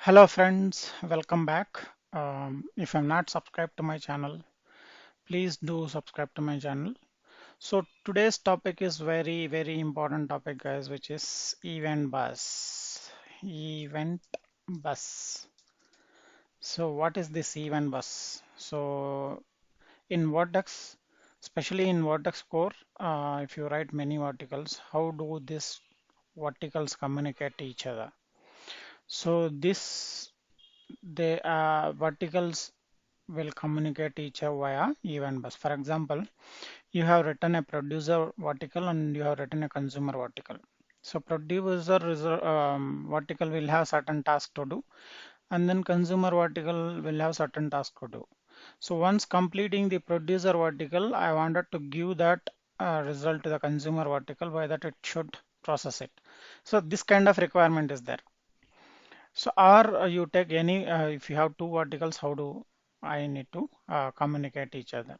Hello friends, welcome back. If I'm not subscribed to my channel, please do subscribe to my channel. So today's topic is very important topic guys, which is event bus. Event bus. So what is this event bus? So in Vertx, especially in Vertx core, if you write many verticals, how do these verticals communicate to each other? So this the verticals will communicate each other via event bus. For example, you have written a producer vertical and you have written a consumer vertical. So vertical will have certain task to do, and then consumer vertical will have certain task to do. So once completing the producer vertical, I wanted to give that result to the consumer vertical by that it should process it. So this kind of requirement is there. So, or you take any, if you have two verticals, how do I need to communicate each other?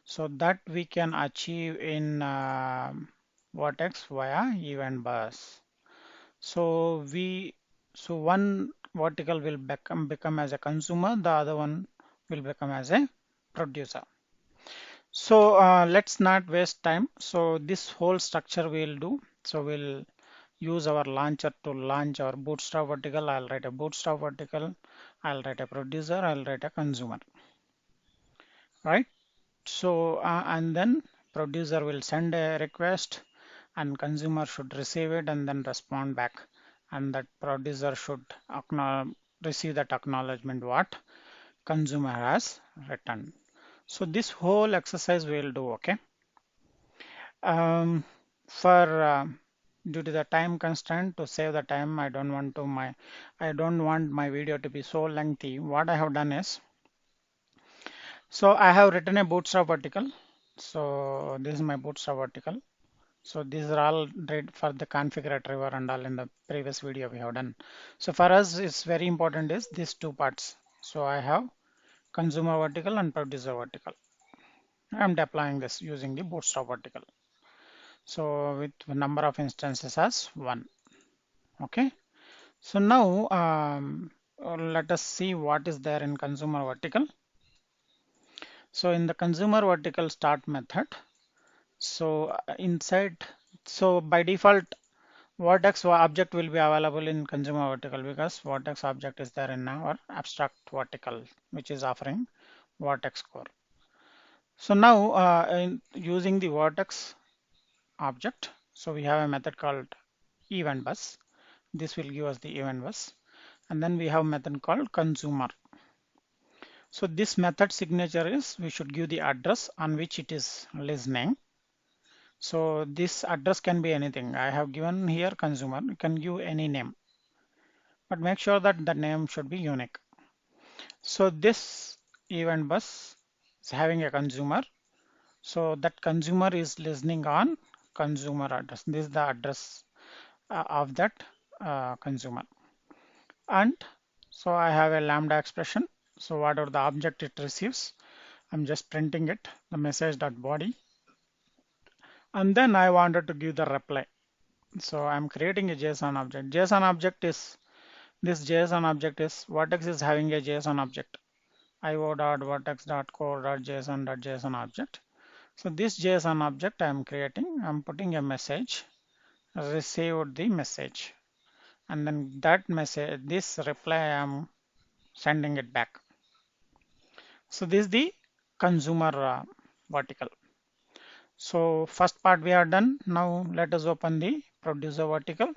So that we can achieve in Vertex via event bus. So one vertical will become as a consumer, the other one will become as a producer. So let's not waste time. So this whole structure we'll do. So we'll use our launcher to launch our bootstrap vertical. I'll write a bootstrap vertical. I'll write a producer. I'll write a consumer. Right. So and then producer will send a request and consumer should receive it and then respond back. And that producer should receive that acknowledgement what consumer has written. So this whole exercise we'll do. Okay. For due to the time constraint, to save the time, I don't want my video to be so lengthy. What I have done is, so I have written a bootstrap article. So this is my bootstrap article. So these are all read for the config retriever and all in the previous video we have done. So for us, it's very important is these two parts. So I have consumer vertical and producer vertical. I'm deploying this using the bootstrap vertical. So with the number of instances as 1. Okay. So now let us see what is there in consumer vertical. So in the consumer vertical start method, so inside, so by default, Vertex object will be available in consumer vertical because Vertex object is there in our abstract vertical, which is offering Vertex core. So now using the Vertex object, so we have a method called event bus. This will give us the event bus. And then we have a method called consumer. So this method signature is we should give the address on which it is listening. So this address can be anything. I have given here consumer. You can give any name, but make sure that the name should be unique. So this event bus is having a consumer. So that consumer is listening on consumer address. This is the address of that consumer. And so I have a lambda expression. So whatever the object it receives, I'm just printing it, the message.body. And then I wanted to give the reply. So I'm creating a JSON object. JSON object is, this JSON object is, Vertex is having a JSON object. io.vertex.core.json.json object. So this JSON object I'm creating, I'm putting a message, received the message. And then that message, this reply I'm sending it back. So this is the consumer vertical. So first part we are done. Now let us open the producer vertical.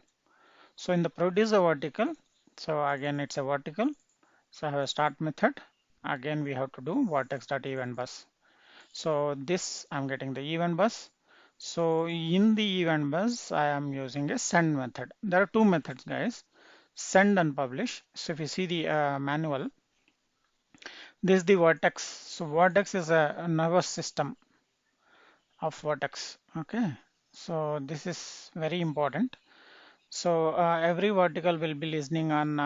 So in the producer vertical, so again it's a vertical. So I have a start method. Again we have to do vertex.eventBus. So this I'm getting the event bus. So in the event bus I am using a send method. There are two methods guys, send and publish. So if you see the manual, this is the Vertex. So Vertex is a nervous system of Vertex. Okay, so this is very important. So every vertical will be listening on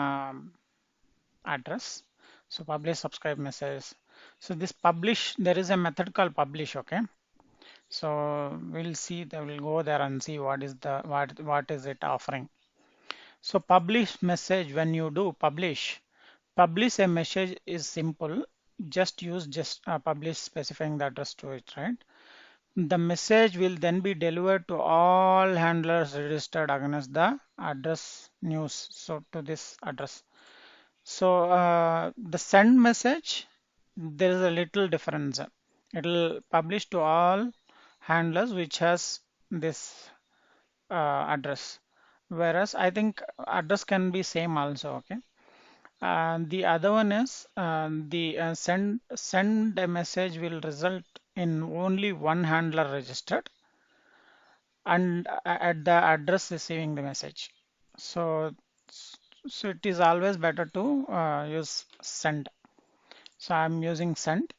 address. So publish subscribe message. So this publish, there is a method called publish. Okay, so we'll see that, we'll go there and see what is the what is it offering. So publish message, when you do publish a message is simple. Just use publish specifying the address to it, right? The message will then be delivered to all handlers registered against the address news. So to this address. So the send message, there is a little difference. It will publish to all handlers which has this address. Whereas I think address can be same also. Okay. The other one is the send a message will result in only one handler registered and at the address receiving the message. So so it is always better to use send. So I'm using send.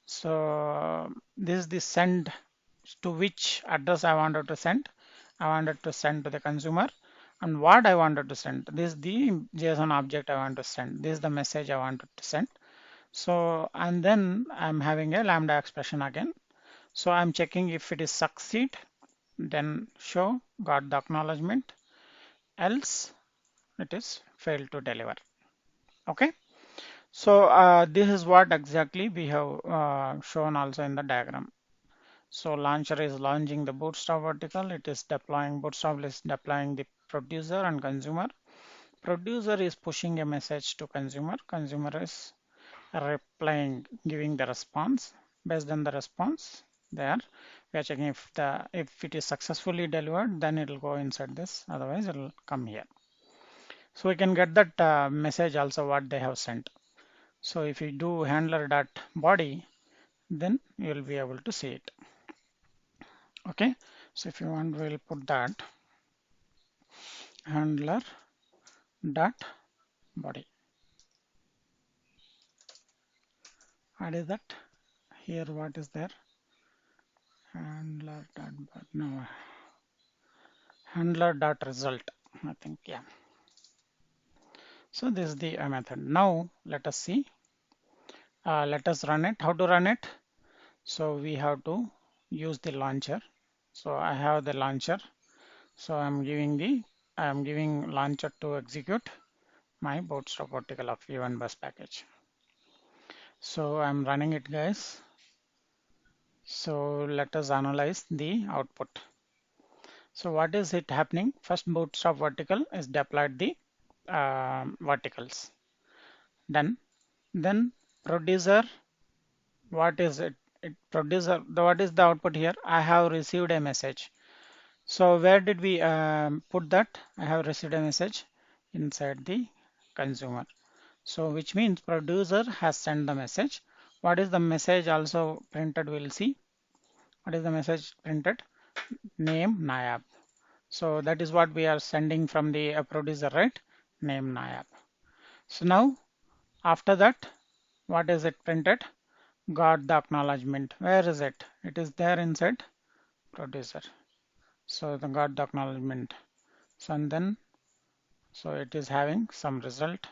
So this is the send to which address I wanted to send. I wanted to send to the consumer, and what I wanted to send. This is the JSON object I want to send. This is the message I wanted to send. So and then I'm having a lambda expression again. So I'm checking if it is succeed, then show got the acknowledgement, else it is failed to deliver. Okay. So this is what exactly we have shown also in the diagram. So launcher is launching the Bootstrap vertical. It is deploying, Bootstrap is deploying the producer and consumer. Producer is pushing a message to consumer. Consumer is replying, giving the response. Based on the response, there we are checking if it is successfully delivered, then it will go inside this. Otherwise, it will come here. So we can get that message also what they have sent. So if you do handler dot body, then you will be able to see it. Okay. So if you want, we'll put that handler dot body. What is that? Here, what is there? Handler dot no handler dot result. I think, yeah. So this is the method. Now let us see. Let us run it. How to run it? So we have to use the launcher. So I have the launcher. So I am giving launcher to execute my Bootstrap vertical of Eventbus package. So I'm running it, guys. So let us analyze the output. So what is it happening? First, Bootstrap vertical is deployed the verticals. Then producer, what is it? Producer, what is the output here? I have received a message. So where did we put that? I have received a message inside the consumer. So which means producer has sent the message. What is the message also printed? We'll see. What is the message printed? Name Nayab. So that is what we are sending from the producer, right? Name Nayab. So now after that, what is it printed? Got the acknowledgement. Where is it? It is there inside producer. So the got the acknowledgement. So and then so it is having some result.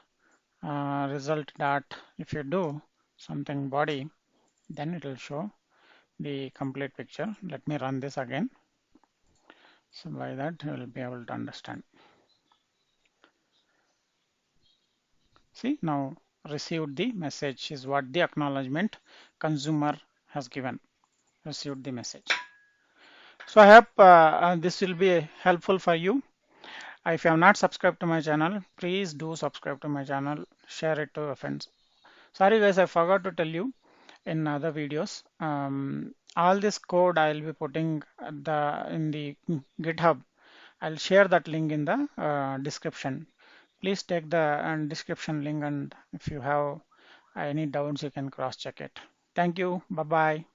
Result dot if you do something body, then it will show the complete picture. Let me run this again. So by that you will be able to understand. See, now received the message is what the acknowledgement consumer has given. Received the message. So I hope this will be helpful for you. If you have not subscribed to my channel, please do subscribe to my channel. Share it to your friends. Sorry guys, I forgot to tell you in other videos. All this code I'll be putting in the GitHub. I'll share that link in the description. Please take the description link, and if you have any doubts, you can cross check it. Thank you. Bye bye.